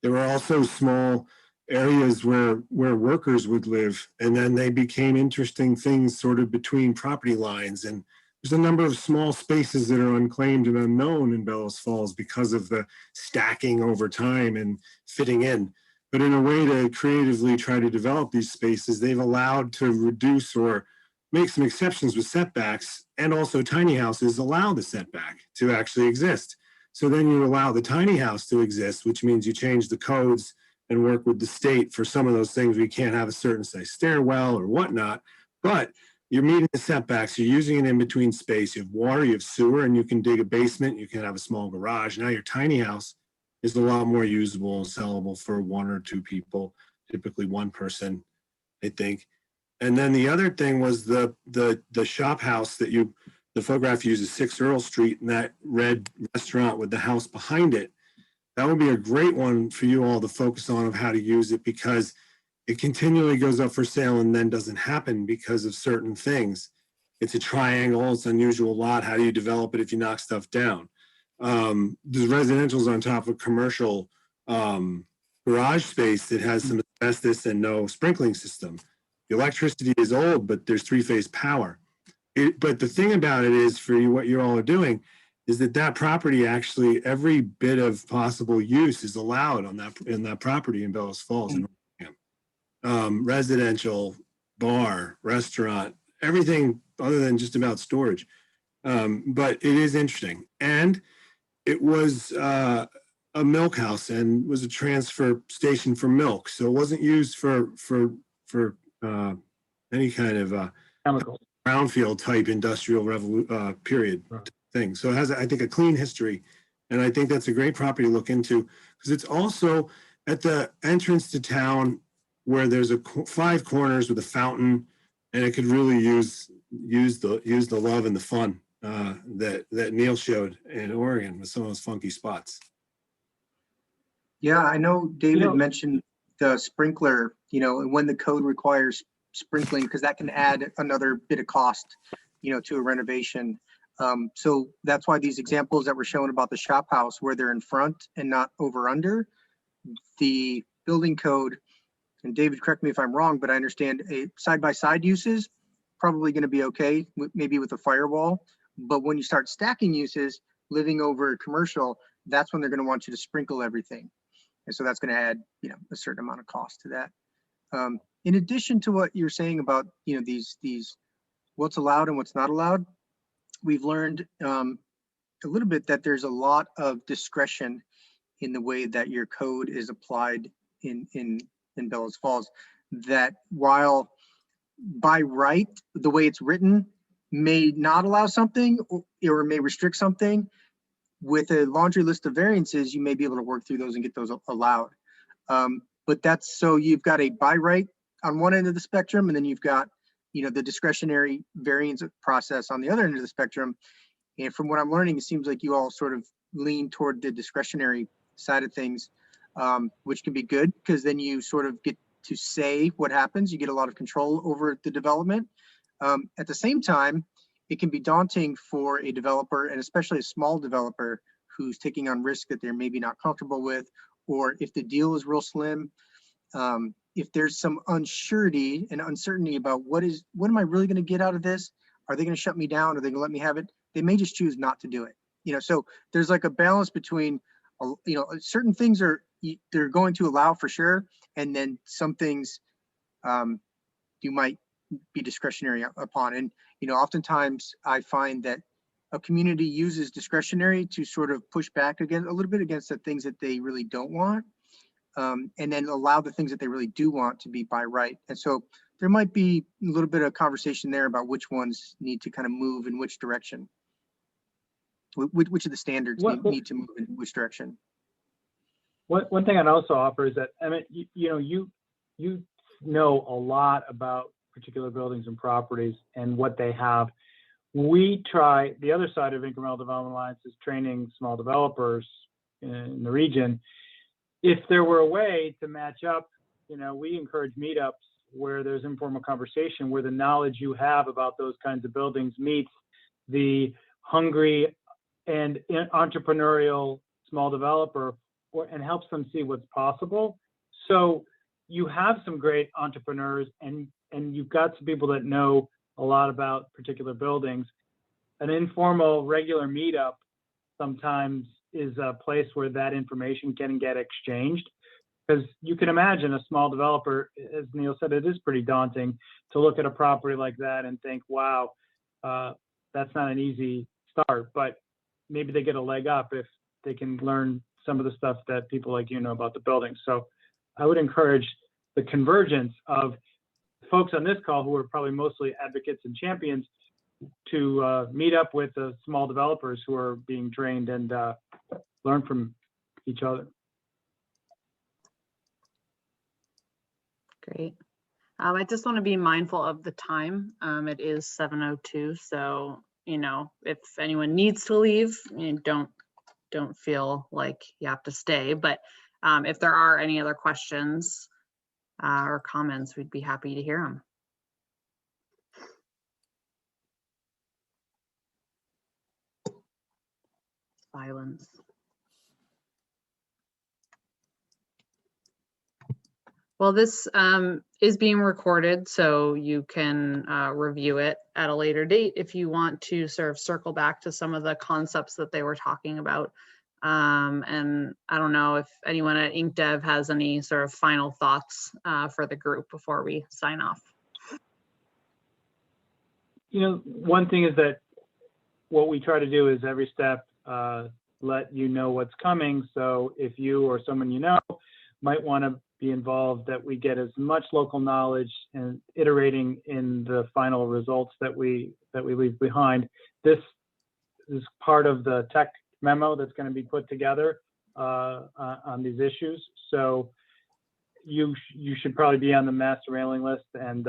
there were also small areas where workers would live, and then they became interesting things sort of between property lines. And there's a number of small spaces that are unclaimed and unknown in Bellows Falls because of the stacking over time and fitting in. But in a way to creatively try to develop these spaces, they've allowed to reduce or make some exceptions with setbacks, and also tiny houses allow the setback to actually exist. So then you allow the tiny house to exist, which means you change the codes and work with the state for some of those things. We can't have a certain size stairwell or whatnot, but you're meeting the setbacks. You're using an in-between space. You have water, you have sewer, and you can dig a basement. You can have a small garage. Now your tiny house is a lot more usable and sellable for 1 or 2 people, typically 1 person, I think. And then the other thing was the shop house that the photograph uses 6 Earl Street, and that red restaurant with the house behind it. That would be a great one for you all to focus on of how to use it, because it continually goes up for sale and then doesn't happen because of certain things. It's a triangle, it's an unusual lot. How do you develop it if you knock stuff down? There's residential's on top of commercial garage space that has some asbestos and no sprinkling system. The electricity is old, but there's 3-phase power. But the thing about it is, for you, what you all are doing is that property actually, every bit of possible use is allowed on that property in Bellows Falls and Rockingham. Residential, bar, restaurant, everything other than just about storage. But it is interesting. And it was a milk house and was a transfer station for milk. So it wasn't used for any kind of Chemicals. brownfield type industrial period thing. So it has, I think, a clean history. And I think that's a great property to look into, because it's also at the entrance to town where there's 5 corners with a fountain, and it could really use the love and the fun that Neil showed in Oregon with some of those funky spots. Yeah, I know David mentioned the sprinkler, when the code requires sprinkling, because that can add another bit of cost, to a renovation. So that's why these examples that were shown about the shop house, where they're in front and not over under, the building code, and David, correct me if I'm wrong, but I understand a side-by-side uses probably going to be okay, maybe with a firewall. But when you start stacking uses, living over commercial, that's when they're going to want you to sprinkle everything. And so that's going to add, a certain amount of cost to that. In addition to what you're saying about, these what's allowed and what's not allowed, we've learned a little bit that there's a lot of discretion in the way that your code is applied in Bellows Falls. That while by right, the way it's written may not allow something or may restrict something, with a laundry list of variances, you may be able to work through those and get those allowed. But that's, so you've got a by right on one end of the spectrum, and then you've got, the discretionary variance process on the other end of the spectrum. And from what I'm learning, it seems like you all sort of lean toward the discretionary side of things, which can be good, because then you sort of get to say what happens. You get a lot of control over the development. At the same time, it can be daunting for a developer, and especially a small developer who's taking on risk that they're maybe not comfortable with, or if the deal is real slim, if there's some unsurety and uncertainty about what am I really going to get out of this? Are they going to shut me down? Are they going to let me have it? They may just choose not to do it. So there's like a balance between, certain things they're going to allow for sure, and then some things you might be discretionary upon. And oftentimes I find that a community uses discretionary to sort of push back again a little bit against the things that they really don't want, and then allow the things that they really do want to be by right. And so there might be a little bit of conversation there about which ones need to kind of move in which direction, which of the standards need to move in which direction. One thing I'd also offer is that, I mean, you know a lot about particular buildings and properties and what they have. We try, the other side of Incremental Development Alliance is training small developers in the region. If there were a way to match up, we encourage meetups where there's informal conversation, where the knowledge you have about those kinds of buildings meets the hungry and entrepreneurial small developer, and helps them see what's possible. So you have some great entrepreneurs, and you've got some people that know a lot about particular buildings. An informal, regular meetup sometimes is a place where that information can get exchanged. Because you can imagine a small developer, as Neil said, it is pretty daunting to look at a property like that and think, wow, that's not an easy start. But maybe they get a leg up if they can learn some of the stuff that people like you know about the building. So I would encourage the convergence of folks on this call who are probably mostly advocates and champions to meet up with the small developers who are being trained and learn from each other. Great. I just want to be mindful of the time. It is 7:02, so if anyone needs to leave, don't feel like you have to stay. But if there are any other questions or comments, we'd be happy to hear them. Silence. Well, this is being recorded, so you can review it at a later date if you want to sort of circle back to some of the concepts that they were talking about. And I don't know if anyone at IncDev has any sort of final thoughts for the group before we sign off. One thing is that what we try to do is every step let you know what's coming. So if you or someone you know might want to be involved, that we get as much local knowledge and iterating in the final results that we leave behind. This is part of the tech memo that's going to be put together on these issues. So you should probably be on the master mailing list and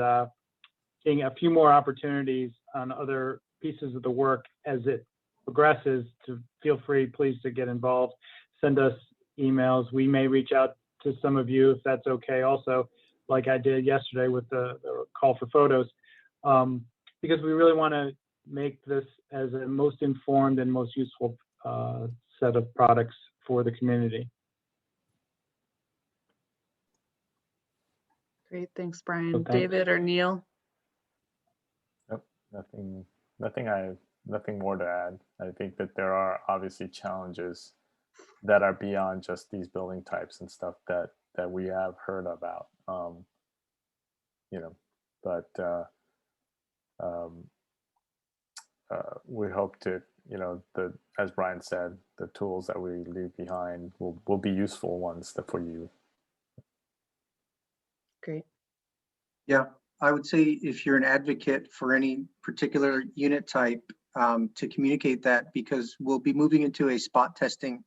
seeing a few more opportunities on other pieces of the work as it progresses. To feel free, please, to get involved. Send us emails. We may reach out to some of you if that's okay. Also, like I did yesterday with the call for photos, because we really want to make this as a most informed and most useful set of products for the community. Great, thanks, Brian. So thanks. David or Neil? Nope, nothing more to add. I think that there are obviously challenges that are beyond just these building types and stuff that we have heard about. We hope to, as Brian said, the tools that we leave behind will be useful ones for you. Great. Yeah, I would say if you're an advocate for any particular unit type, to communicate that, because we'll be moving into a spot testing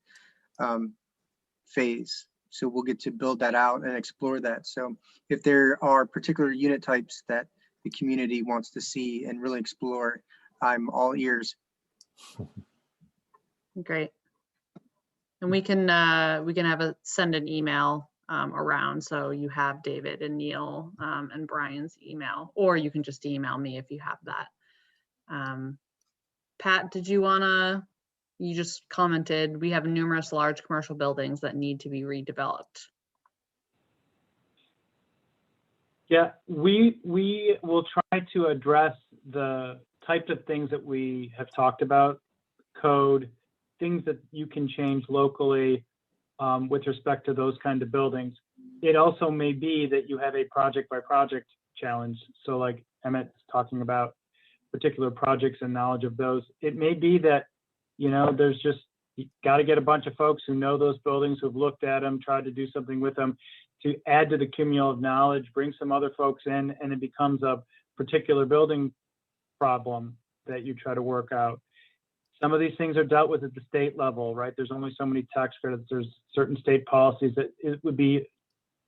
phase. So we'll get to build that out and explore that. So if there are particular unit types that the community wants to see and really explore, I'm all ears. Great. And we can send an email around, so you have David and Neil and Brian's email, or you can just email me if you have that. Pat, you just commented, we have numerous large commercial buildings that need to be redeveloped. Yeah, we will try to address the types of things that we have talked about, code, things that you can change locally with respect to those kind of buildings. It also may be that you have a project by project challenge. So like Emmett's talking about particular projects and knowledge of those. It may be that, there's just, you got to get a bunch of folks who know those buildings, who've looked at them, tried to do something with them, to add to the cumulative knowledge, bring some other folks in, and it becomes a particular building problem that you try to work out. Some of these things are dealt with at the state level, right? There's only so many tax credits. There's certain state policies that it would be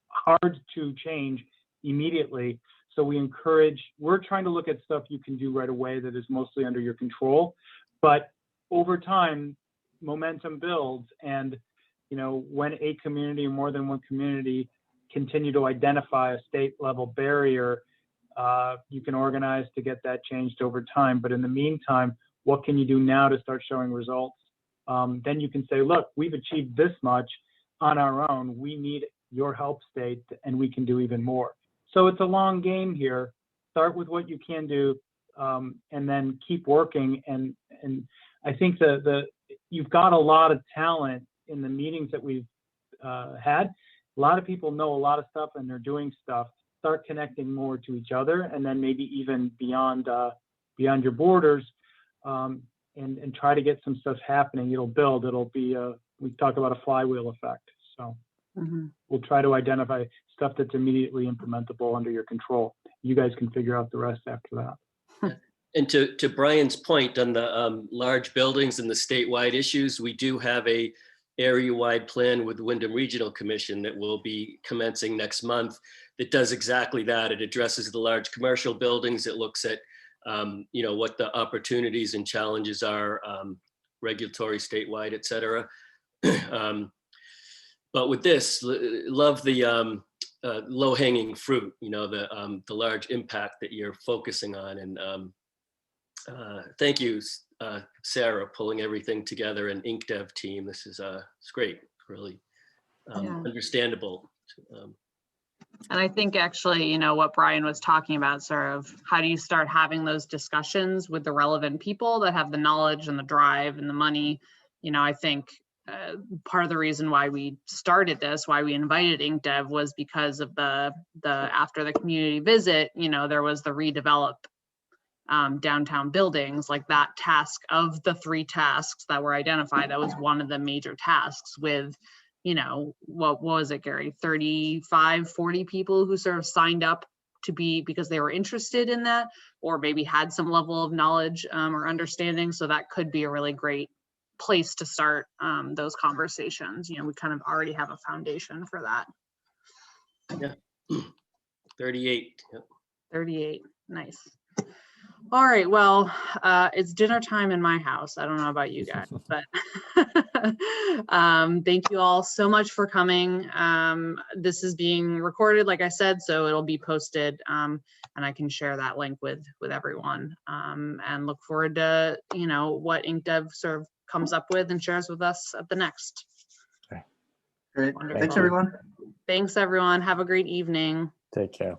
hard to change immediately. So we're trying to look at stuff you can do right away that is mostly under your control. But over time, momentum builds, and when a community or more than one community continue to identify a state level barrier, you can organize to get that changed over time. But in the meantime, what can you do now to start showing results? then you can say, look, we've achieved this much on our own. We need your help, state, and we can do even more. So it's a long game here. Start with what you can do, and then keep working. And I think you've got a lot of talent in the meetings that we've had. A lot of people know a lot of stuff and they're doing stuff. Start connecting more to each other, and then maybe even beyond your borders, and try to get some stuff happening. It'll build. It'll be we talk about a flywheel effect. So we'll try to identify stuff that's immediately implementable under your control. You guys can figure out the rest after that. And to Brian's point on the large buildings and the statewide issues, we do have a area-wide plan with the Wyndham Regional Commission that will be commencing next month that does exactly that. It addresses the large commercial buildings. It looks at what the opportunities and challenges are, regulatory, statewide, et cetera. But with this, love the low-hanging fruit, the large impact that you're focusing on. And thank you, Sarah, pulling everything together, and IncDev team. This is it's great, really understandable. And I think actually, what Brian was talking about, sort of how do you start having those discussions with the relevant people that have the knowledge and the drive and the money. I think part of the reason why we started this, why we invited IncDev, was because of the after the community visit, there was the redevelop downtown buildings, like that task of the 3 tasks that were identified. That was one of the major tasks with, what was it, Gary, 35, 40 people who sort of signed up to be, because they were interested in that, or maybe had some level of knowledge or understanding. So that could be a really great place to start those conversations. We kind of already have a foundation for that. Yeah. 38. Yep. 38. Nice. All right, well, it's dinner time in my house. I don't know about you guys, but thank you all so much for coming. This is being recorded, like I said, so it'll be posted, and I can share that link with everyone, and look forward to, what IncDev sort of comes up with and shares with us at the next. Great. Wonderful. Thanks, everyone. Thanks, everyone. Have a great evening. Take care.